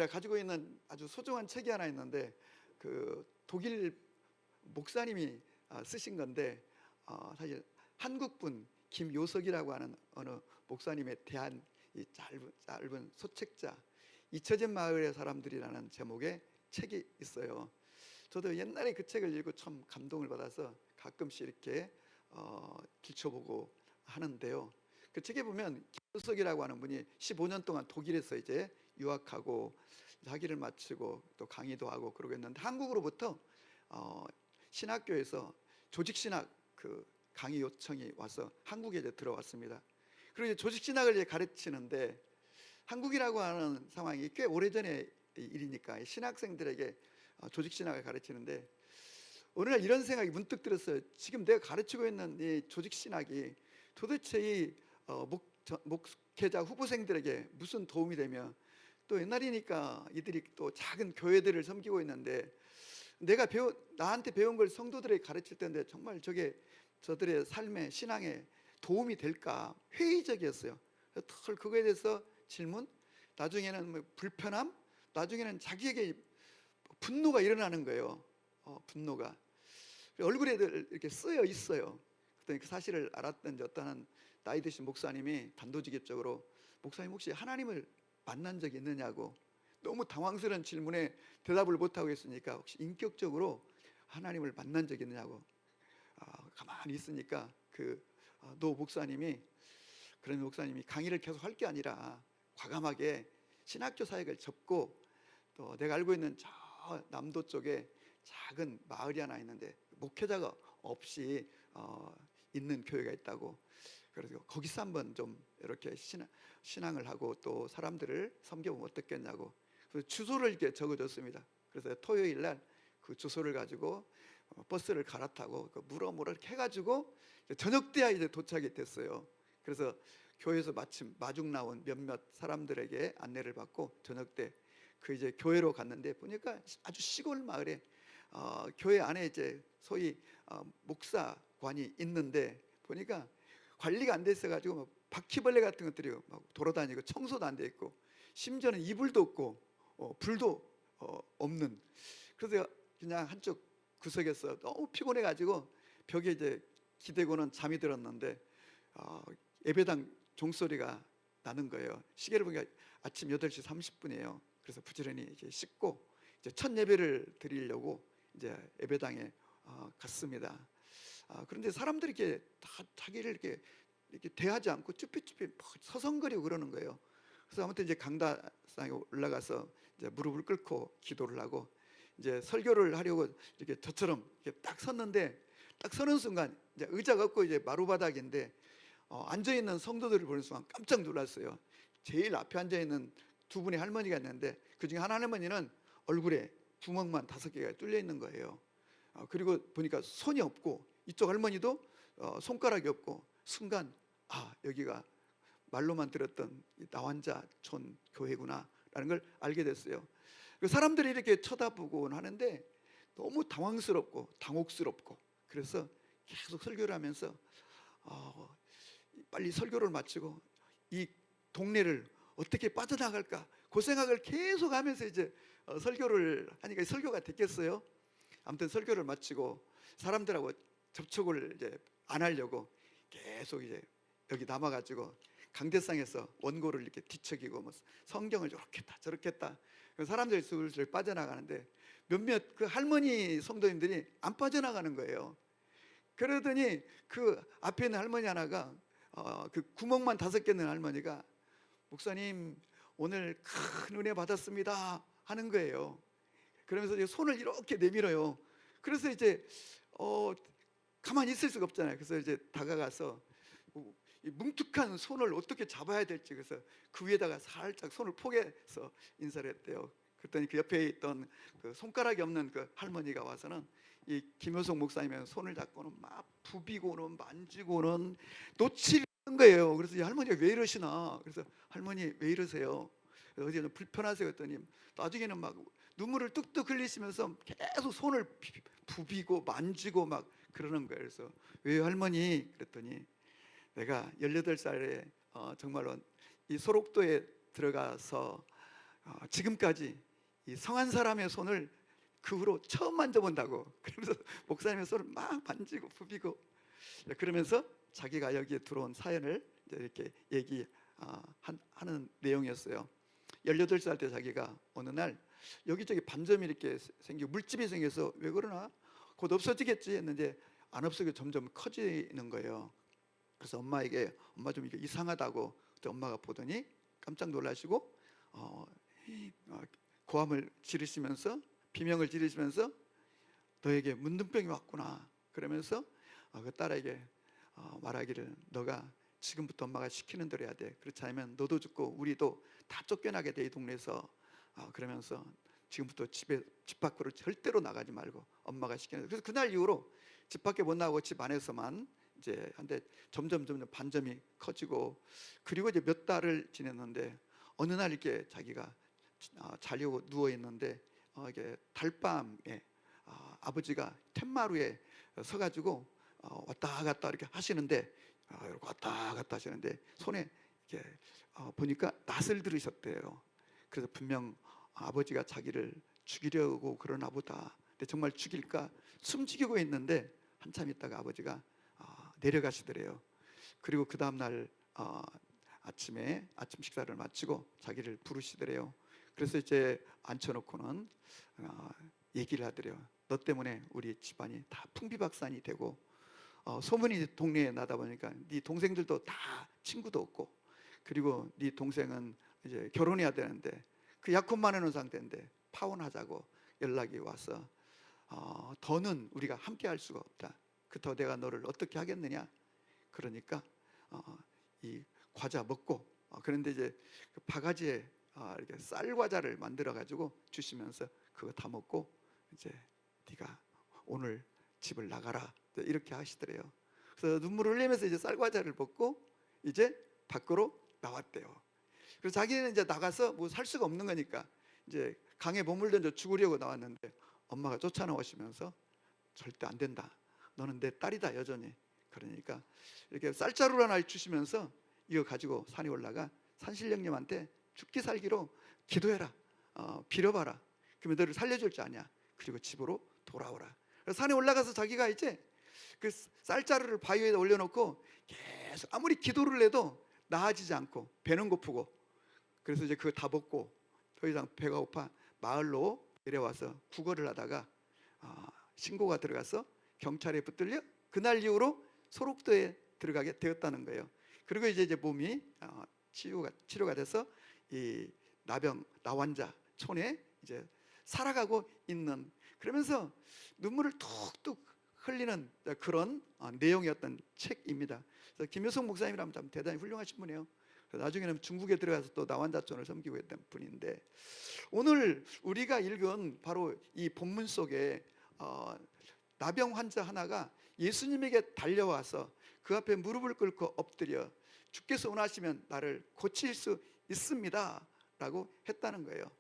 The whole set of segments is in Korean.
제가 가지고 있는 아주 소중한 책이 하나 있는데 그 독일 목사님이 쓰신 건데 사실 한국분 김요석이라고 하는 어느 목사님에 대한 이 짧은 소책자 잊혀진 마을의 사람들이라는 제목의 책이 있어요. 저도 옛날에 그 책을 읽고 참 감동을 받아서 가끔씩 이렇게 들춰보고 하는데요. 그 책에 보면 김효석이라고 하는 분이 15년 동안 독일에서 이제 유학하고 학위를 마치고 또 강의도 하고 그러고 있는데 한국으로부터 신학교에서 조직신학 그 강의 요청이 와서 한국에 이제 들어왔습니다. 그리고 이제 조직신학을 이제 가르치는데 한국이라고 하는 상황이 꽤 오래전의 일이니까 신학생들에게 조직신학을 가르치는데 어느 날 이런 생각이 문득 들었어요. 지금 내가 가르치고 있는 이 조직신학이 도대체 이 목회자 후보생들에게 무슨 도움이 되며 또 옛날이니까 이들이 또 작은 교회들을 섬기고 있는데 내가 나한테 배운 걸 성도들에게 가르칠 텐데 정말 저게 저들의 삶에 신앙에 도움이 될까 회의적이었어요. 그래서 그거에 대해서 질문, 나중에는 뭐 불편함, 나중에는 자기에게 분노가 일어나는 거예요. 분노가 얼굴에 이렇게 쓰여 있어요. 그랬더니 그 사실을 알았던 어떤 나이 드신 목사님이 단도직입적으로 목사님 혹시 하나님을 만난 적이 있느냐고 너무 당황스러운 질문에 대답을 못하고 있으니까 혹시 인격적으로 하나님을 만난 적이 있느냐고 가만히 있으니까 노 목사님이 그런 목사님이 강의를 계속 할 게 아니라 과감하게 신학교 사역을 접고 또 내가 알고 있는 저 남도 쪽에 작은 마을이 하나 있는데 목회자가 없이 있는 교회가 있다고 그래서 거기서 한번 좀 이렇게 신앙을 하고 또 사람들을 섬겨보면 어떻겠냐고 그래서 주소를 이렇게 적어줬습니다. 그래서 토요일 날 그 주소를 가지고 버스를 갈아타고 물어 이렇게 해가지고 저녁 때야 이제 도착이 됐어요. 그래서 교회에서 마침 마중 나온 몇몇 사람들에게 안내를 받고 저녁 때 그 이제 교회로 갔는데 보니까 아주 시골 마을에 교회 안에 이제 소위 목사관이 있는데 보니까 관리가 안 돼 있어가지고 막 바퀴벌레 같은 것들이 막 돌아다니고 청소도 안 돼 있고 심지어는 이불도 없고 불도 없는 그래서 그냥 한쪽 구석에서 너무 피곤해가지고 벽에 이제 기대고는 잠이 들었는데 예배당 종소리가 나는 거예요. 시계를 보니까 아침 8시 30분이에요. 그래서 부지런히 이제 씻고 이제 첫 예배를 드리려고 이제 예배당에 갔습니다. 그런데 사람들이 이렇게 다 자기를 이렇게 대하지 않고 쭈삣쭈삣 서성거리고 그러는 거예요. 그래서 아무튼 이제 강단상에 올라가서 이제 무릎을 꿇고 기도를 하고 이제 설교를 하려고 이렇게 저처럼 이렇게 딱 섰는데 딱 서는 순간 이제 의자가 없고 이제 마루바닥인데 앉아 있는 성도들을 보는 순간 깜짝 놀랐어요. 제일 앞에 앉아 있는 두 분의 할머니가 있는데 그 중에 한 할머니는 얼굴에 구멍만 5개가 뚫려 있는 거예요. 그리고 보니까 손이 없고 이쪽 할머니도 손가락이 없고 순간 여기가 말로만 들었던 나환자촌 교회구나라는 걸 알게 됐어요. 사람들이 이렇게 쳐다보곤 하는데 너무 당황스럽고 당혹스럽고 그래서 계속 설교를 하면서 빨리 설교를 마치고 이 동네를 어떻게 빠져나갈까 그 생각을 계속 하면서 이제 설교를 하니까 설교가 됐겠어요. 아무튼 설교를 마치고 사람들하고 접촉을 이제 안 하려고 계속 이제 여기 남아가지고 강대상에서 원고를 이렇게 뒤척이고 뭐 성경을 이렇게 했다 저렇게 했다 사람들이 슬슬 빠져나가는데 몇몇 그 할머니 성도님들이 안 빠져나가는 거예요. 그러더니 그 앞에 있는 할머니 하나가 그 구멍만 5개 있는 할머니가 목사님 오늘 큰 은혜 받았습니다 하는 거예요. 그러면서 이제 손을 이렇게 내밀어요. 그래서 이제 가만히 있을 수가 없잖아요. 그래서 이제 다가가서 이 뭉툭한 손을 어떻게 잡아야 될지 그래서 그 위에다가 살짝 손을 포개서 인사를 했대요. 그랬더니 그 옆에 있던 그 손가락이 없는 그 할머니가 와서는 이 김효석 목사님의 손을 잡고는 막 부비고는 만지고는 놓치는 거예요. 그래서 이 할머니가 왜 이러시나? 그래서 할머니 왜 이러세요? 어디는 불편하세요? 했더니 나중에는 막 눈물을 뚝뚝 흘리시면서 계속 손을 부비고 만지고 막 그러는 거예요. 그래서 왜요 할머니? 그랬더니 내가 18살에 정말로 이 소록도에 들어가서 지금까지 이 성한 사람의 손을 그 후로 처음 만져본다고. 그러면서 목사님의 손을 막 만지고 부비고 그러면서 자기가 여기에 들어온 사연을 이렇게 얘기하는 내용이었어요. 18살 때 자기가 어느 날 여기저기 반점이 이렇게 생기고 물집이 생겨서 왜 그러나 곧 없어지겠지 했는데 안 없어지고 점점 커지는 거예요. 그래서 엄마에게 엄마 좀 이게 이상하다고 그때 엄마가 보더니 깜짝 놀라시고 고함을 지르시면서 비명을 지르시면서 너에게 문둥병이 왔구나 그러면서 그 딸에게 말하기를 너가 지금부터 엄마가 시키는 대로 해야 돼. 그렇지 않으면 너도 죽고 우리도 다 쫓겨나게 돼 이 동네에서. 그러면서 지금부터 집 밖으로 절대로 나가지 말고 엄마가 시키는. 그래서 그날 이후로 집 밖에 못 나가고 집 안에서만 이제 한데 점점 반점이 커지고 그리고 이제 몇 달을 지냈는데 어느 날 이렇게 자기가 자려고 누워 있는데 이게 달밤에 아버지가 텐마루에 서가지고 왔다 갔다 이렇게 하시는데 이렇게 왔다 갔다 하시는데 손에 이렇게 보니까 낫을 들으셨대요. 그래서 분명 아버지가 자기를 죽이려고 그러나 보다. 근데 정말 죽일까 숨죽이고 있는데 한참 있다가 아버지가 내려가시더래요. 그리고 그 다음 날 아침에 아침 식사를 마치고 자기를 부르시더래요. 그래서 이제 앉혀놓고는 얘기를 하더래요. 너 때문에 우리 집안이 다 풍비박산이 되고 소문이 동네에 나다 보니까 네 동생들도 다 친구도 없고 그리고 네 동생은 이제 결혼해야 되는데 그 약혼 많은 상태인데 파혼하자고 연락이 와서 더는 우리가 함께 할 수가 없다. 그렇다고 내가 너를 어떻게 하겠느냐. 그러니까 이 과자 먹고 그런데 이제 그 바가지에 이렇게 쌀 과자를 만들어 가지고 주시면서 그거 다 먹고 이제 네가 오늘 집을 나가라 이렇게 하시더래요. 그래서 눈물을 흘리면서 이제 쌀 과자를 먹고 이제 밖으로 나왔대요. 그래서 자기는 이제 나가서 뭐 살 수가 없는 거니까 이제 강에 몸을 던져 죽으려고 나왔는데 엄마가 쫓아나오시면서 절대 안 된다. 너는 내 딸이다 여전히. 그러니까 이렇게 쌀자루 하나 주시면서 이거 가지고 산에 올라가 산신령님한테 죽기 살기로 기도해라. 빌어봐라. 그러면 너를 살려줄 줄 아냐. 그리고 집으로 돌아오라. 그래서 산에 올라가서 자기가 이제 그 쌀자루를 바위 위에다 올려놓고 계속 아무리 기도를 해도 나아지지 않고 배는 고프고 그래서 이제 그거 다 먹고 더 이상 배가 고파 마을로 내려와서 구걸을 하다가 신고가 들어가서 경찰에 붙들려 그날 이후로 소록도에 들어가게 되었다는 거예요. 그리고 이제 몸이 치료가 돼서 이 나환자촌에 이제 살아가고 있는 그러면서 눈물을 툭툭 흘리는 그런 내용이었던 책입니다. 그래서 김효성 목사님이라면 참 대단히 훌륭하신 분이에요. 나중에는 중국에 들어가서 또 나환자촌을 섬기고 있던 분인데 오늘 우리가 읽은 바로 이 본문 속에 나병 환자 하나가 예수님에게 달려와서 그 앞에 무릎을 꿇고 엎드려 주께서 원하시면 나를 고칠 수 있습니다 라고 했다는 거예요.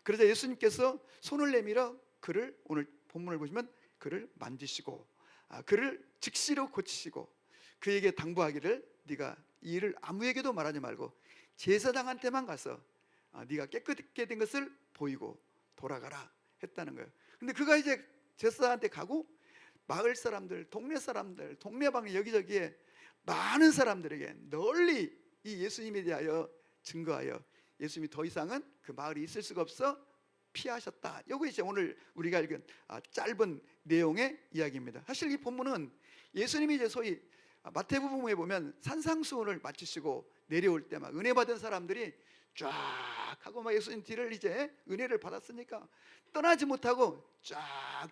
그러자 예수님께서 손을 내밀어 그를 오늘 본문을 보시면 그를 만지시고 그를 즉시로 고치시고 그에게 당부하기를 네가 이 일을 아무에게도 말하지 말고 제사장한테만 가서 네가 깨끗게 된 것을 보이고 돌아가라 했다는 거예요. 근데 그가 이제 제사장한테 가고 마을 사람들, 동네 사람들, 동네방네 여기저기에 많은 사람들에게 널리 이 예수님에 대하여 증거하여 예수님이 더 이상은 그 마을에 있을 수가 없어 피하셨다. 이거 이제 오늘 우리가 읽은 짧은 내용의 이야기입니다. 사실 이 본문은 예수님이 이제 소위 마태복음에 보면 산상수훈을 마치시고 내려올 때 막 은혜 받은 사람들이 쫙 하고 막 예수님 뒤를 이제 은혜를 받았으니까 떠나지 못하고 쫙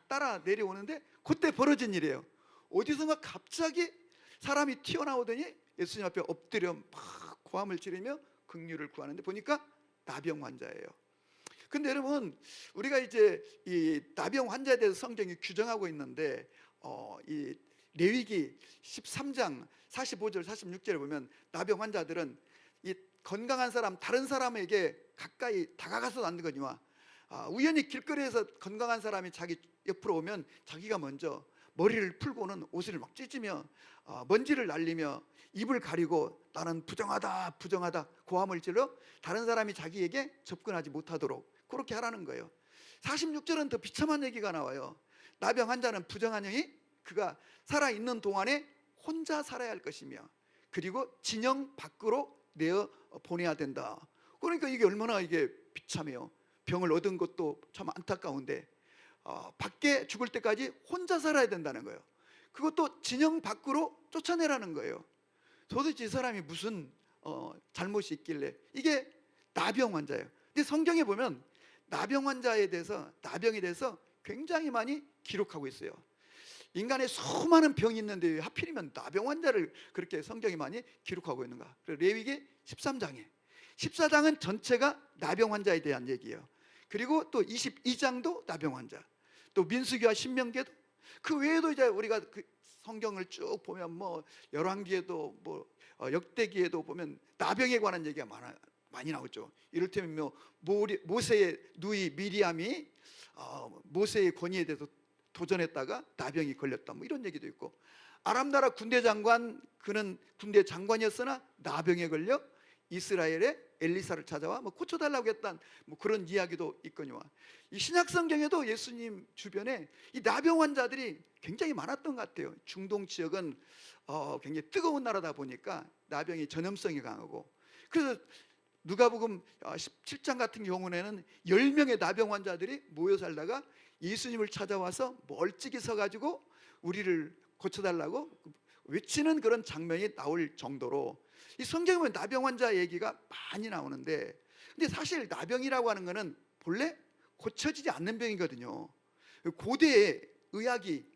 따라 내려오는데 그때 벌어진 일이에요. 어디선가 갑자기 사람이 튀어나오더니 예수님 앞에 엎드려 막 고함을 지르며 긍휼을 구하는데 보니까 나병 환자예요. 근데 여러분 우리가 이제 이 나병 환자에 대해서 성경이 규정하고 있는데 이 레위기 13장 45절 46절에 보면 나병 환자들은 이 건강한 사람 다른 사람에게 가까이 다가가서도 안 되거니와 우연히 길거리에서 건강한 사람이 자기 옆으로 오면 자기가 먼저 머리를 풀고는 옷을 막 찢으며 먼지를 날리며 입을 가리고 나는 부정하다 부정하다 고함을 질러 다른 사람이 자기에게 접근하지 못하도록 그렇게 하라는 거예요. 46절은 더 비참한 얘기가 나와요. 나병 환자는 부정한 영이 그가 살아있는 동안에 혼자 살아야 할 것이며 그리고 진영 밖으로 내어 보내야 된다. 그러니까 이게 얼마나 이게 비참해요. 병을 얻은 것도 참 안타까운데 밖에 죽을 때까지 혼자 살아야 된다는 거예요. 그것도 진영 밖으로 쫓아내라는 거예요. 도대체 이 사람이 무슨 잘못이 있길래. 이게 나병 환자예요. 근데 성경에 보면 나병 환자에 대해서, 나병에 대해서 굉장히 많이 기록하고 있어요. 인간의 수많은 병이 있는데 왜 하필이면 나병 환자를 그렇게 성경이 많이 기록하고 있는가. 레위기 13장에 14장은 전체가 나병 환자에 대한 얘기예요. 그리고 또 22장도 나병 환자, 또 민수기와 신명기에도, 그 외에도 이제 우리가 그 성경을 쭉 보면 뭐 열왕기에도 뭐 역대기에도 보면 나병에 관한 얘기가 많이 나오죠. 이를테면 뭐 모세의 누이 미리암이 모세의 권위에 대해서 도전했다가 나병이 걸렸다, 뭐 이런 얘기도 있고, 아람 나라 군대 장관, 그는 군대 장관이었으나 나병에 걸려 이스라엘의 엘리사를 찾아와 뭐 고쳐달라고 했던 뭐 그런 이야기도 있거니와, 이 신약 성경에도 예수님 주변에 이 나병 환자들이 굉장히 많았던 것 같아요. 중동 지역은 굉장히 뜨거운 나라다 보니까 나병이 전염성이 강하고, 그래서 누가복음 17장 같은 경우에는 10명의 나병 환자들이 모여 살다가 예수님을 찾아와서 멀찍이 서가지고 우리를 고쳐달라고 외치는 그런 장면이 나올 정도로 이 성경에 보면 나병 환자 얘기가 많이 나오는데, 근데 사실 나병이라고 하는 거는 본래 고쳐지지 않는 병이거든요. 고대의 의학이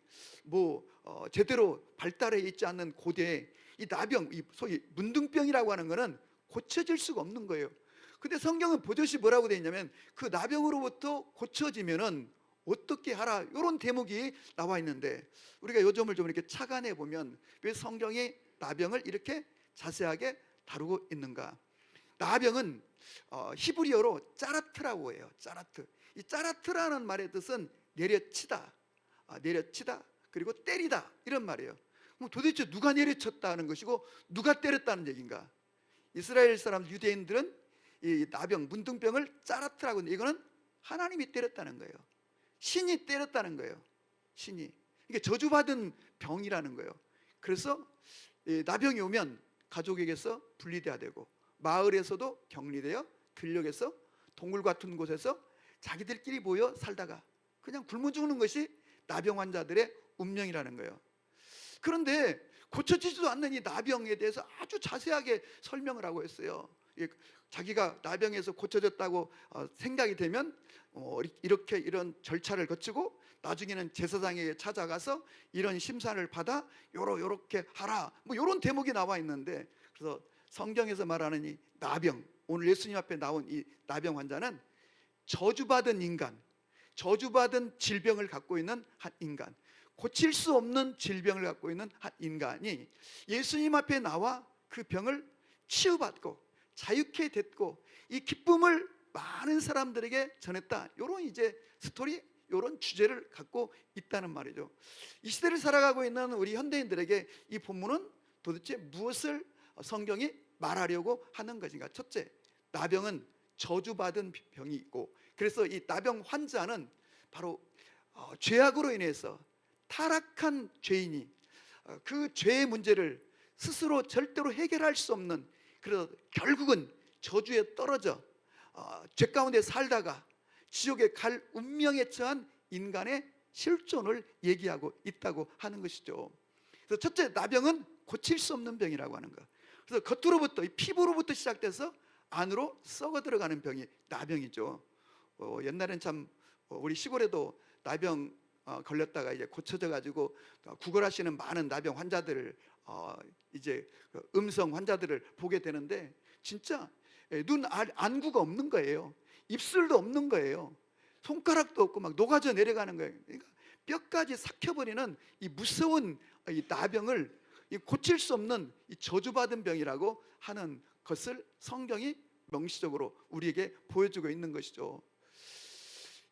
뭐 제대로 발달해 있지 않는 고대에 이 나병, 이 소위 문둥병이라고 하는 거는 고쳐질 수가 없는 거예요. 근데 성경은 버젓이 뭐라고 되어 있냐면 그 나병으로부터 고쳐지면은 어떻게 하라, 이런 대목이 나와 있는데, 우리가 요 점을 좀 이렇게 착안해 보면 왜 성경이 나병을 이렇게 자세하게 다루고 있는가. 나병은 히브리어로 짜라트라고 해요. 짜라트. 이 짜라트라는 말의 뜻은 내려치다, 내려치다, 그리고 때리다, 이런 말이에요. 그럼 도대체 누가 내려쳤다는 것이고 누가 때렸다는 얘기인가? 이스라엘 사람 유대인들은 이 나병, 문둥병을 짜라트라고 하는데, 이거는 하나님이 때렸다는 거예요. 신이 때렸다는 거예요. 신이. 이게 저주받은 병이라는 거예요. 그래서 나병이 오면 가족에게서 분리돼야 되고, 마을에서도 격리되어 들녘에서 동굴 같은 곳에서 자기들끼리 모여 살다가 그냥 굶어 죽는 것이 나병 환자들의 운명이라는 거예요. 그런데 고쳐지지도 않는 이 나병에 대해서 아주 자세하게 설명을 하고 있어요. 자기가 나병에서 고쳐졌다고 생각이 되면 이렇게 이런 절차를 거치고 나중에는 제사장에게 찾아가서 이런 심사를 받아 요렇게 하라, 뭐 이런 대목이 나와 있는데, 그래서 성경에서 말하는 이 나병, 오늘 예수님 앞에 나온 이 나병 환자는 저주받은 인간, 저주받은 질병을 갖고 있는 한 인간, 고칠 수 없는 질병을 갖고 있는 한 인간이 예수님 앞에 나와 그 병을 치유받고 자유케 됐고 이 기쁨을 많은 사람들에게 전했다, 이런 이제 스토리, 이런 주제를 갖고 있다는 말이죠. 이 시대를 살아가고 있는 우리 현대인들에게 이 본문은 도대체 무엇을 성경이 말하려고 하는 것인가? 첫째, 나병은 저주받은 병이 있고, 그래서 이 나병 환자는 바로 죄악으로 인해서 타락한 죄인이 그 죄의 문제를 스스로 절대로 해결할 수 없는, 그래서 결국은 저주에 떨어져 죄 가운데 살다가 지옥에 갈 운명에 처한 인간의 실존을 얘기하고 있다고 하는 것이죠. 그래서 첫째, 나병은 고칠 수 없는 병이라고 하는 것. 그래서 겉으로부터, 이 피부로부터 시작돼서 안으로 썩어 들어가는 병이 나병이죠. 옛날엔 참 우리 시골에도 나병 걸렸다가 이제 고쳐져 가지고 구걸하시는 많은 나병 환자들을 이제 음성 환자들을 보게 되는데, 진짜 눈 안구가 없는 거예요. 입술도 없는 거예요. 손가락도 없고 막 녹아져 내려가는 거예요. 그러니까 뼈까지 삭혀버리는 이 무서운 이 나병을 고칠 수 없는 이 저주받은 병이라고 하는 것을 성경이 명시적으로 우리에게 보여주고 있는 것이죠.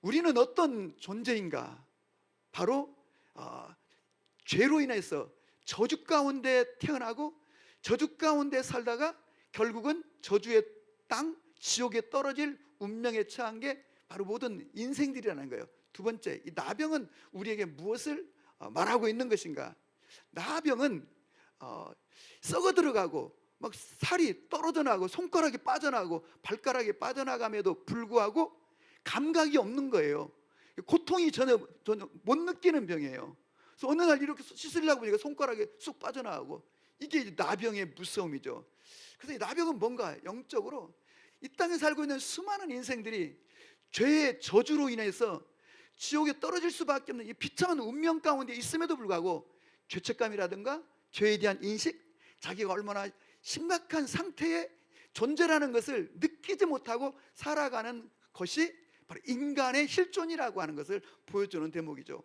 우리는 어떤 존재인가? 바로 죄로 인해서 저주 가운데 태어나고 저주 가운데 살다가 결국은 저주의 땅, 지옥에 떨어질 운명에 처한 게 바로 모든 인생들이라는 거예요. 두 번째, 이 나병은 우리에게 무엇을 말하고 있는 것인가? 나병은 썩어 들어가고 막 살이 떨어져 나가고 손가락이 빠져나가고 발가락이 빠져나감에도 불구하고 감각이 없는 거예요. 고통이 전혀 못 느끼는 병이에요. 그래서 어느 날 이렇게 씻으려고 보니까 손가락이 쑥 빠져나가고, 이게 나병의 무서움이죠. 그래서 이 나병은 뭔가 영적으로 이 땅에 살고 있는 수많은 인생들이 죄의 저주로 인해서 지옥에 떨어질 수밖에 없는 이 비참한 운명 가운데 있음에도 불구하고 죄책감이라든가 죄에 대한 인식, 자기가 얼마나 심각한 상태의 존재라는 것을 느끼지 못하고 살아가는 것이 바로 인간의 실존이라고 하는 것을 보여주는 대목이죠.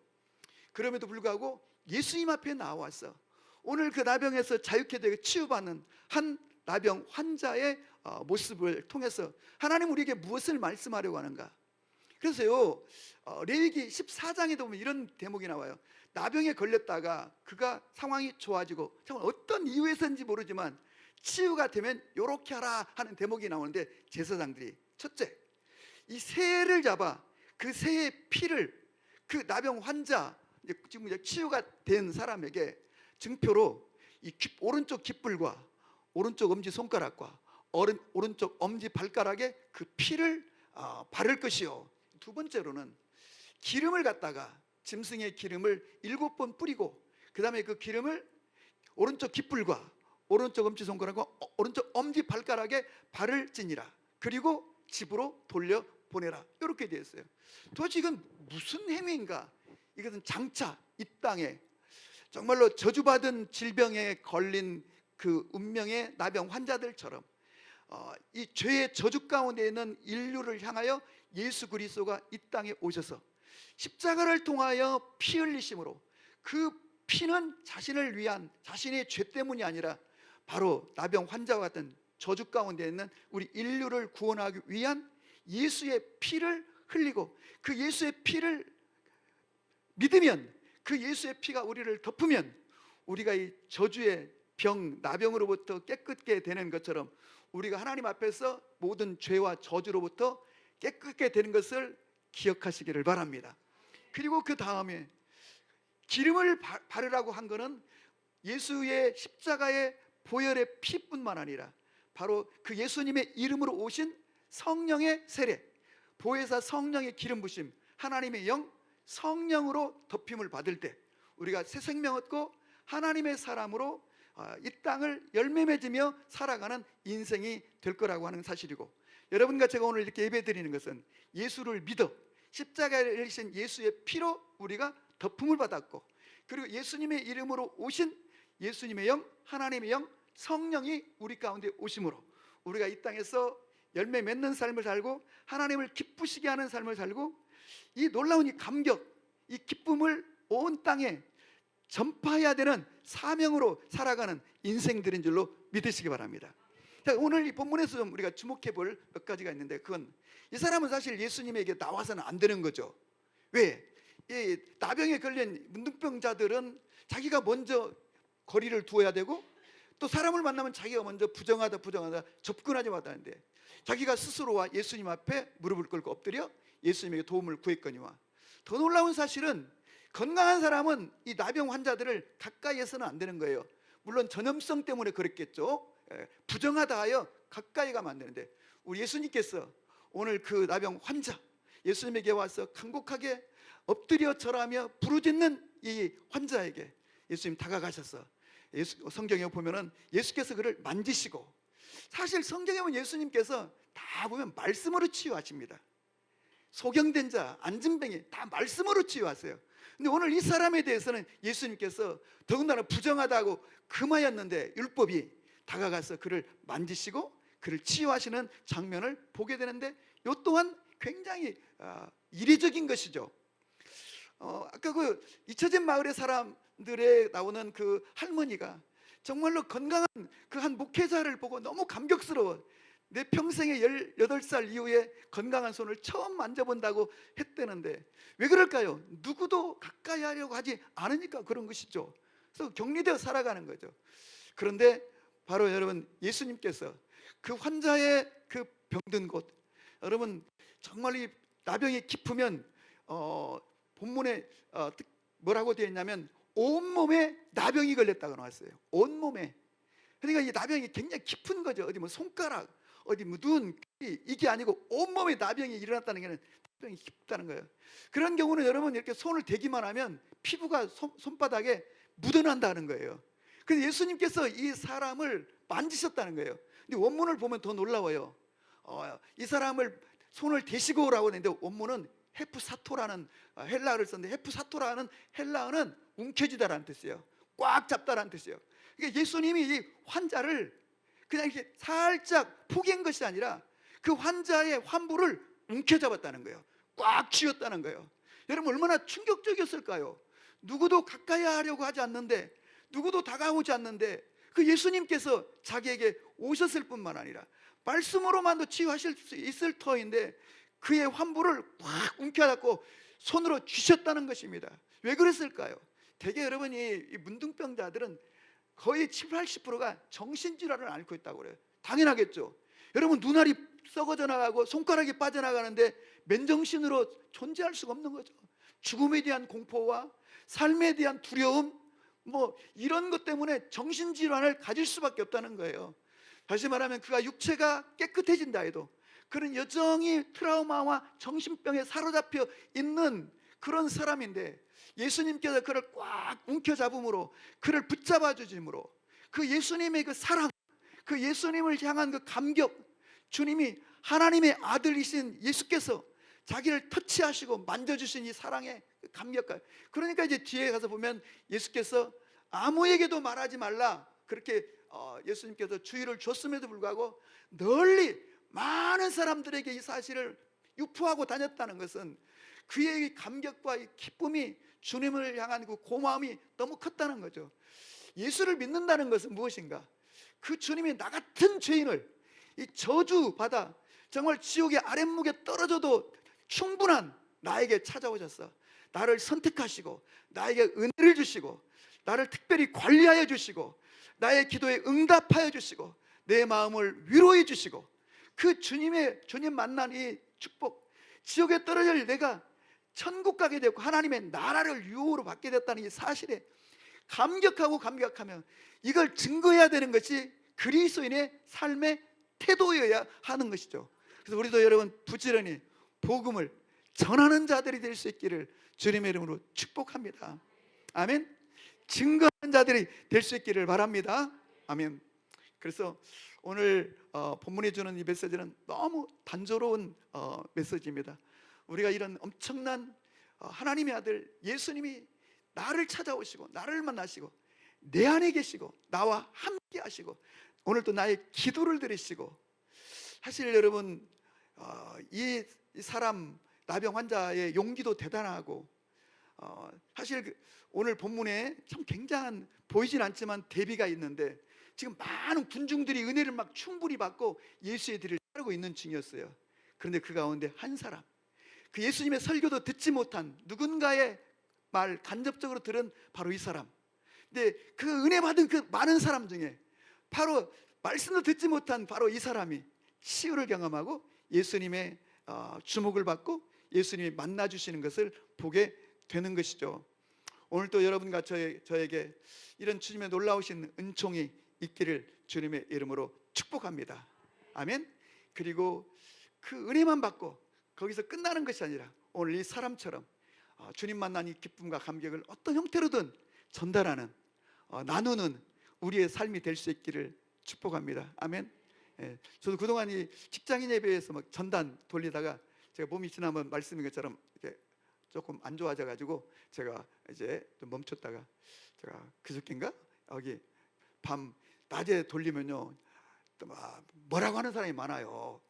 그럼에도 불구하고 예수님 앞에 나와서 오늘 그 나병에서 자유케 되고 치유받는 한 나병 환자의 모습을 통해서 하나님 우리에게 무엇을 말씀하려고 하는가? 그래서요, 레위기 14장에도 보면 이런 대목이 나와요. 나병에 걸렸다가 그가 상황이 좋아지고 정말 어떤 이유에서인지 모르지만 치유가 되면 요렇게 하라 하는 대목이 나오는데, 제사장들이 첫째, 이 새를 잡아 그 새의 피를 그 나병 환자, 지금 이제 치유가 된 사람에게 증표로 이 오른쪽 깃불과 오른쪽 엄지 손가락과 오른쪽 엄지 발가락에 그 피를 바를 것이요. 두 번째로는 기름을 갖다가 짐승의 기름을 7번 뿌리고 그 다음에 그 기름을 오른쪽 깃불과 오른쪽 엄지 손가락과 오른쪽 엄지 발가락에 바를지니라. 그리고 집으로 돌려보내라. 이렇게 되어 있어요. 도대체 이건 무슨 행위인가? 이것은 장차 이 땅에 정말로 저주받은 질병에 걸린 그 운명의 나병 환자들처럼 이 죄의 저주 가운데 있는 인류를 향하여 예수 그리스도가 이 땅에 오셔서 십자가를 통하여 피 흘리심으로, 그 피는 자신을 위한, 자신의 죄 때문이 아니라 바로 나병 환자와 같은 저주 가운데 있는 우리 인류를 구원하기 위한 예수의 피를 흘리고, 그 예수의 피를 믿으면, 그 예수의 피가 우리를 덮으면 우리가 이 저주의 병, 나병으로부터 깨끗게 되는 것처럼 우리가 하나님 앞에서 모든 죄와 저주로부터 깨끗게 되는 것을 기억하시기를 바랍니다. 그리고 그 다음에 기름을 바르라고 한 것은 예수의 십자가의 보혈의 피뿐만 아니라 바로 그 예수님의 이름으로 오신 성령의 세례, 보혜사 성령의 기름 부심, 하나님의 영, 성령으로 덮임을 받을 때 우리가 새 생명 얻고 하나님의 사람으로 이 땅을 열매 맺으며 살아가는 인생이 될 거라고 하는 사실이고, 여러분과 제가 오늘 이렇게 예배 드리는 것은 예수를 믿어 십자가에 흘리신 예수의 피로 우리가 덮음을 받았고, 그리고 예수님의 이름으로 오신 예수님의 영, 하나님의 영, 성령이 우리 가운데 오심으로 우리가 이 땅에서 열매 맺는 삶을 살고 하나님을 기쁘시게 하는 삶을 살고, 이 놀라운 이 감격, 이 기쁨을 온 땅에 전파해야 되는 사명으로 살아가는 인생들인 줄로 믿으시기 바랍니다. 자, 오늘 이 본문에서 좀 우리가 주목해 볼 몇 가지가 있는데, 그건 이 사람은 사실 예수님에게 나와서는 안 되는 거죠. 왜? 이 나병에 걸린 문둥병자들은 자기가 먼저 거리를 두어야 되고, 또 사람을 만나면 자기가 먼저 부정하다 접근하지 못하는데, 자기가 스스로와 예수님 앞에 무릎을 꿇고 엎드려 예수님에게 도움을 구했거니와, 더 놀라운 사실은 건강한 사람은 이 나병 환자들을 가까이에서는 안 되는 거예요. 물론 전염성 때문에 그랬겠죠. 부정하다 하여 가까이 가면 안 되는데, 우리 예수님께서 오늘 그 나병 환자 예수님에게 와서 간곡하게 엎드려 절하며 부르짖는 이 환자에게 예수님 다가가셔서, 성경에 보면은 예수께서 그를 만지시고, 사실 성경에 보면 예수님께서 다 보면 말씀으로 치유하십니다. 소경된 자, 안진뱅이 다 말씀으로 치유하세요. 근데 오늘 이 사람에 대해서는 예수님께서 더군다나 부정하다고 금하였는데 율법이 다가가서 그를 만지시고 그를 치유하시는 장면을 보게 되는데, 이 또한 굉장히 이례적인 것이죠. 아까 그 잊혀진 마을의 사람들에 나오는 그 할머니가 정말로 건강한 그 한 목회자를 보고 너무 감격스러워, 내 평생에 18살 이후에 건강한 손을 처음 만져본다고 했다는데 왜 그럴까요? 누구도 가까이 하려고 하지 않으니까 그런 것이죠. 그래서 격리되어 살아가는 거죠. 그런데 바로 여러분, 예수님께서 그 환자의 그 병든 곳, 여러분 정말 이 나병이 깊으면 본문에 뭐라고 되어 있냐면 온몸에 나병이 걸렸다고 나왔어요. 온몸에. 그러니까 이 나병이 굉장히 깊은 거죠. 어디 뭐 손가락, 어디 뭐 눈, 이게 아니고 온몸에 나병이 일어났다는 게 나병이 깊다는 거예요. 그런 경우는 여러분 이렇게 손을 대기만 하면 피부가 손바닥에 묻어난다는 거예요. 그래서 예수님께서 이 사람을 만지셨다는 거예요. 근데 원문을 보면 더 놀라워요. 이 사람을 손을 대시고라고 했는데 원문은 헤프사토라는 헬라어를 썼는데, 헤프사토라는 헬라어는 움켜쥐다라는 뜻이에요. 꽉 잡다라는 뜻이에요. 그러니까 예수님이 이 환자를 그냥 이렇게 살짝 포기한 것이 아니라 그 환자의 환부를 움켜잡았다는 거예요. 꽉 쥐었다는 거예요. 여러분 얼마나 충격적이었을까요? 누구도 가까이 하려고 하지 않는데, 누구도 다가오지 않는데 그 예수님께서 자기에게 오셨을 뿐만 아니라 말씀으로만도 치유하실 수 있을 터인데 그의 환부를 꽉 움켜잡고 손으로 쥐셨다는 것입니다. 왜 그랬을까요? 대개 여러분 이 문둥병자들은 거의 70~80%가 정신질환을 앓고 있다고 그래요. 당연하겠죠. 여러분 눈알이 썩어져 나가고 손가락이 빠져나가는데 맨정신으로 존재할 수가 없는 거죠. 죽음에 대한 공포와 삶에 대한 두려움, 뭐 이런 것 때문에 정신질환을 가질 수밖에 없다는 거예요. 다시 말하면 그가 육체가 깨끗해진다 해도 그는 여전히 트라우마와 정신병에 사로잡혀 있는 그런 사람인데, 예수님께서 그를 꽉 움켜잡음으로, 그를 붙잡아 주심으로, 그 예수님의 그 사랑, 그 예수님을 향한 그 감격, 주님이 하나님의 아들이신 예수께서 자기를 터치하시고 만져주신 이 사랑의 감격감. 그러니까 이제 뒤에 가서 보면 예수께서 아무에게도 말하지 말라 그렇게 예수님께서 주의를 줬음에도 불구하고 널리 많은 사람들에게 이 사실을 유포하고 다녔다는 것은 그의 감격과 이 기쁨이, 주님을 향한 그 고마움이 너무 컸다는 거죠. 예수를 믿는다는 것은 무엇인가? 그 주님이 나 같은 죄인을 이 저주받아 정말 지옥의 아랫목에 떨어져도 충분한 나에게 찾아오셔서 나를 선택하시고 나에게 은혜를 주시고 나를 특별히 관리하여 주시고 나의 기도에 응답하여 주시고 내 마음을 위로해 주시고, 그 주님 만난 이 축복, 지옥에 떨어질 내가 천국 가게 되고 하나님의 나라를 유업으로 받게 됐다는 이 사실에 감격하며 이걸 증거해야 되는 것이 그리스도인의 삶의 태도여야 하는 것이죠. 그래서 우리도 여러분 부지런히 복음을 전하는 자들이 될 수 있기를 주님의 이름으로 축복합니다. 아멘. 증거하는 자들이 될 수 있기를 바랍니다. 아멘. 그래서 오늘 본문이 주는 이 메시지는 너무 단조로운 메시지입니다. 우리가 이런 엄청난 하나님의 아들 예수님이 나를 찾아오시고 나를 만나시고 내 안에 계시고 나와 함께 하시고 오늘 또 나의 기도를 들으시고, 사실 여러분 이 사람 나병 환자의 용기도 대단하고, 사실 오늘 본문에 참 굉장한, 보이진 않지만 대비가 있는데 지금 많은 군중들이 은혜를 막 충분히 받고 예수의 뒤를 따르고 있는 중이었어요. 그런데 그 가운데 한 사람, 그 예수님의 설교도 듣지 못한 누군가의 말 간접적으로 들은 바로 이 사람. 근데 그 은혜 받은 그 많은 사람 중에 바로 말씀도 듣지 못한 바로 이 사람이 치유를 경험하고 예수님의 주목을 받고 예수님이 만나 주시는 것을 보게 되는 것이죠. 오늘 또 여러분과 저에게 이런 주님의 놀라우신 은총이 있기를 주님의 이름으로 축복합니다. 아멘. 그리고 그 은혜만 받고 거기서 끝나는 것이 아니라 오늘 이 사람처럼 주님 만난 이 기쁨과 감격을 어떤 형태로든 전달하는, 나누는 우리의 삶이 될 수 있기를 축복합니다. 아멘. 저도 그동안 이 직장인 예배에서 막 전단 돌리다가 제가 몸이 지난번 말씀인 것처럼 이렇게 조금 안 좋아져 가지고 제가 이제 좀 멈췄다가, 제가 그저께인가 여기 밤 낮에 돌리면요 또 막 뭐라고 하는 사람이 많아요.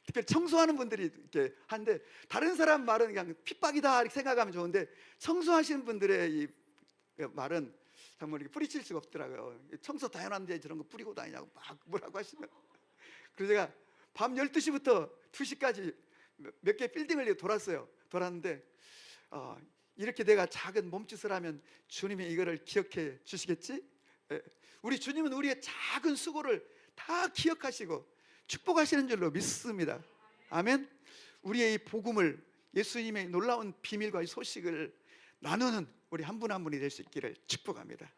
특별히 청소하는 분들이 이렇게 하는데, 다른 사람 말은 그냥 핍박이다 이렇게 생각하면 좋은데 청소하시는 분들의 이 말은 정말 이렇게 뿌리칠 수가 없더라고요. 청소 다 해놨는데 저런 거 뿌리고 다니냐고 막 뭐라고 하시면, 그래서 제가 밤 12시부터 2시까지 몇 개 빌딩을 돌았는데 이렇게 내가 작은 몸짓을 하면 주님이 이거를 기억해 주시겠지? 예. 우리 주님은 우리의 작은 수고를 다 기억하시고 축복하시는 줄로 믿습니다. 아멘. 우리의 이 복음을, 예수님의 놀라운 비밀과 이 소식을 나누는 우리 한 분 한 분이 될 수 있기를 축복합니다.